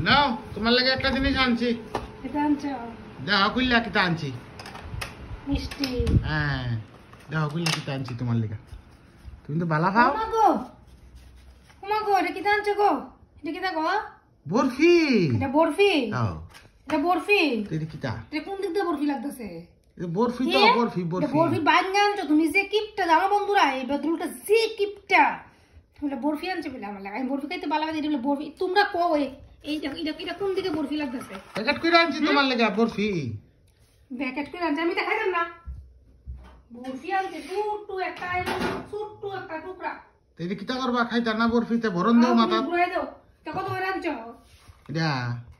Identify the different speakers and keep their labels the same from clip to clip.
Speaker 1: নাও তোমার লাগে একটা জিনিস আনছি।
Speaker 2: এটা আনছো?
Speaker 1: দেখো কইলা কিটা আনছি।
Speaker 2: মিষ্টি।
Speaker 1: হ্যাঁ দেখো কইলা কিটা আনছি তোমার লাগে। তুমি তো বালা খাও।
Speaker 2: ওমা গো এটা কিটা আনছো গো? এটা কিটা গো?
Speaker 1: বরফি।
Speaker 2: এটা বরফি?
Speaker 1: হ্যাঁ
Speaker 2: এটা বরফি।
Speaker 1: এটা কিটা?
Speaker 2: এটা কোন দিক দিয়ে বরফি লাগতেছে?
Speaker 1: এটা বরফি তো বরফি
Speaker 2: এটা বরফি বাইঙ্গা আনছো তুমি যে কিপটা জানো বন্ধুরা এই বদলুটা যে কিপটা বলে বরফি আনছো বলে আমার লাগে আমি বরফি খাইতে ভালো লাগে এটা বরফি তোমরা কও এই এটা কোন দিকে বরফি লাগতেছে?
Speaker 1: প্যাকেট কইরা আনছি তোমার লাগে বরফি।
Speaker 2: প্যাকেট করে আনছি আমি তো খাইতাম না। বরফি আনছে ছোট্ট একটা টুকরা।
Speaker 1: এটা কিটা করবা খাইতা না বরফিতে ভরন দাও মাথা।
Speaker 2: ঘুরাই দাও। তা কত করে আনছো?
Speaker 1: এটা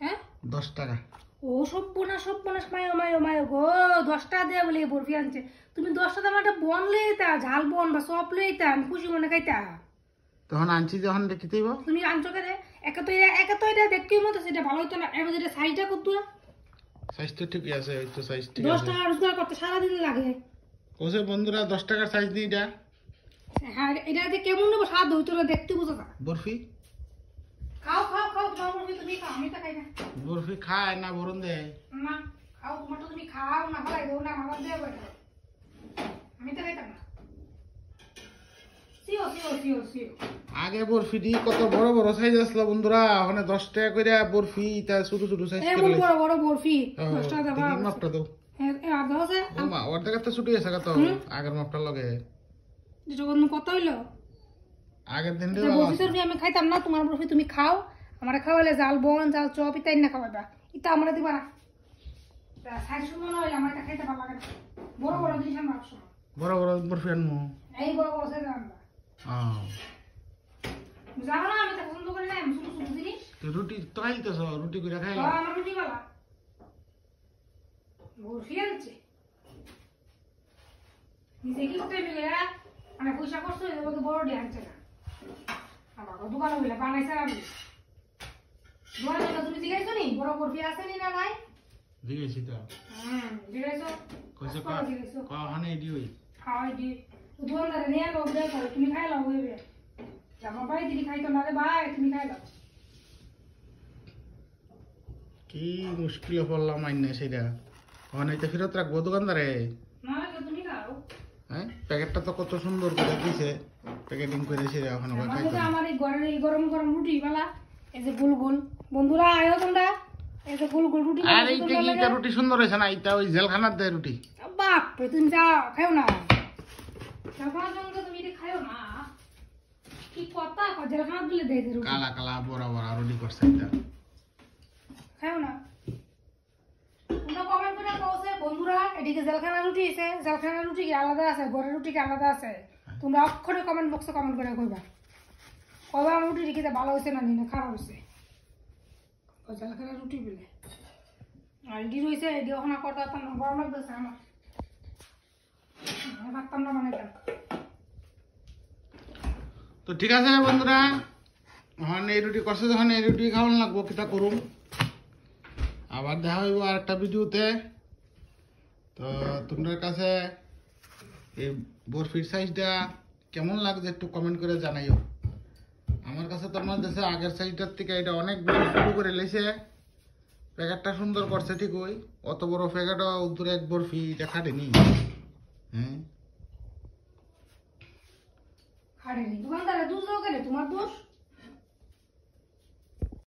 Speaker 2: হ্যাঁ
Speaker 1: 10 টাকা।
Speaker 2: ও সব্বনাশ মায়ো গো 10 টাকা দিয়ে বলে বরফি আনছে। তুমি 10 টাকা আমার একটা বন লইতা ঝাল বন বা সপ লইতা আমি খুশি মনে খাইতা।
Speaker 1: তখন আনছি যখন দেখিতেইব।
Speaker 2: তুমি আনছো কেন? একা তো এটা দেখতেই মতো সেটা ভালো হতো না। এর মধ্যে সাইজটা কত?
Speaker 1: সাইজ তো ঠিকই আছে ওই তো সাইজ ঠিক
Speaker 2: 10
Speaker 1: আছে।
Speaker 2: টাকা রোজগার করতে সারা দিন লাগে।
Speaker 1: কোসে বন্ধুরা 10 টাকার সাইজ নেই এটা।
Speaker 2: হ্যাঁ এটা যে কেমন নেবো স্বাদ হইতো না দেখতে বুঝো না।
Speaker 1: বরফি
Speaker 2: খাও তোমার বরফি তুমি খাও আমি তো খাই না।
Speaker 1: বরফি খায় না ভরন দেয়
Speaker 2: না খাও তোমার তো তুমি খাও না ভালাই দেও না আমার দেও আমি তো খাইতাম না। সিও
Speaker 1: আগে বরফি দি কত বড় বড় সাইজ আসলো বন্ধুরা ওখানে 10 টাকা করে বরফি তা ছোট ছোট সাইজ
Speaker 2: এমন বড় বরফি 10 টাকা দাও।
Speaker 1: দেখি মাপটা দাও।
Speaker 2: হ্যাঁ আর দাও যে
Speaker 1: ওমা ওর থেকে তো ছুটি আছে কত আগের মাপটা লগে
Speaker 2: যেটা কোন কত হইলো
Speaker 1: আগের দিন
Speaker 2: বরফি আমি খাইতাম না। তোমার বরফি তুমি খাও আমারে খাওয়ালে জাল বন জাল চপ ইতাই না খাওয়াবা ইতা আমারে দিবা না। সাইজ সুন্দর না হইলে আমার এটা খাইতে ভালো লাগে না। বড় জিনিস আমরা রাখছো
Speaker 1: বড় বড় বরফি আনমু।
Speaker 2: এই বড় সাইজ আনবা। জানো না আমি তো পছন্দ করি না আমি ছোট জিনিস।
Speaker 1: তো রুটি তো খাইতেছ রুটি করে খাইলা।
Speaker 2: আমার রুটি বালা বরফি আনছে নিজে কি করতে মিলে মানে পয়সা করছো এর মধ্যে বড় ডি আনছে না। আমার দোকানে মিলে বানাইছে আমি দোকানে তুমি জিজ্ঞাসা নি বড় বরফি আছে নি না নাই?
Speaker 1: জিজ্ঞেসি তো
Speaker 2: জিজ্ঞাসা
Speaker 1: কইছে কাহানে এডি হই
Speaker 2: খাওয়াই দি দোকানদারে নিয়ে লোক দেখো তুমি খাই লাও হইবে আমার ভাই দিদি খাইতো না রে ভাই তুমি খাই লাও।
Speaker 1: কি মুশকিল পড়লাম আইনা সেটা অনেকটা ফেরত রাখবো দোকানদারে
Speaker 2: না তুমি খাও।
Speaker 1: হ্যাঁ প্যাকেটটা তো কত সুন্দর করে দিয়েছে প্যাকেটিং করে সেটা এখন খাইতো।
Speaker 2: আমার এই ঘরের এই গরম রুটি বালা এই যে গোল বন্ধুরা আয়ো তোমরা এই যে গোল রুটি।
Speaker 1: আর এইটা কি এটা রুটি সুন্দর হয়েছে না এটা ওই জেলখানার দেয় রুটি।
Speaker 2: বাপ তুমি যাও খাও না জেলখানার জন্য তুমি এটা খাও না কি কথা জেলখানার দিলে দেয় রুটি
Speaker 1: কালা কালা বড় বড় রুটি করছে এটা
Speaker 2: খাও না। তোমরা কমেন্ট করে কওছে বন্ধুরা এদিকে জেলখানার রুটি আছে জেলখানার রুটি কি আলাদা আছে ঘরের রুটি কি আলাদা আছে? তোমরা অক্ষরে কমেন্ট বক্সে কমেন্ট করে কইবা আমার রুটি দেখিতে ভালো হয়েছে না নি না খারাপ হয়েছে। জেলখানার রুটি বলে আর এটি রয়েছে এটি ওখানে করতে পারতাম না গরম লাগতেছে আমার পারতাম না বানাইতাম।
Speaker 1: তো ঠিক আছে বন্ধুরা এখন এই রুটি করছে যখন এই রুটি খাওয়ান লাগবো কিতা করুম আবার দেখা হইব আর একটা ভিডিওতে। তো তোমাদের কাছে এই বরফির সাইজটা কেমন লাগছে একটু কমেন্ট করে জানাইও। আমার কাছে তো আমার দেশে আগের সাইজটার থেকে এটা অনেক বেশি শুরু করে লেছে প্যাকেটটা সুন্দর করছে ঠিক ওই অত বড় প্যাকেটও দূরে এক বরফি এটা খাটেনি। হ্যাঁ
Speaker 2: খাড়েনি দোকানদারে দুধ দাও কেন তোমার দোষ?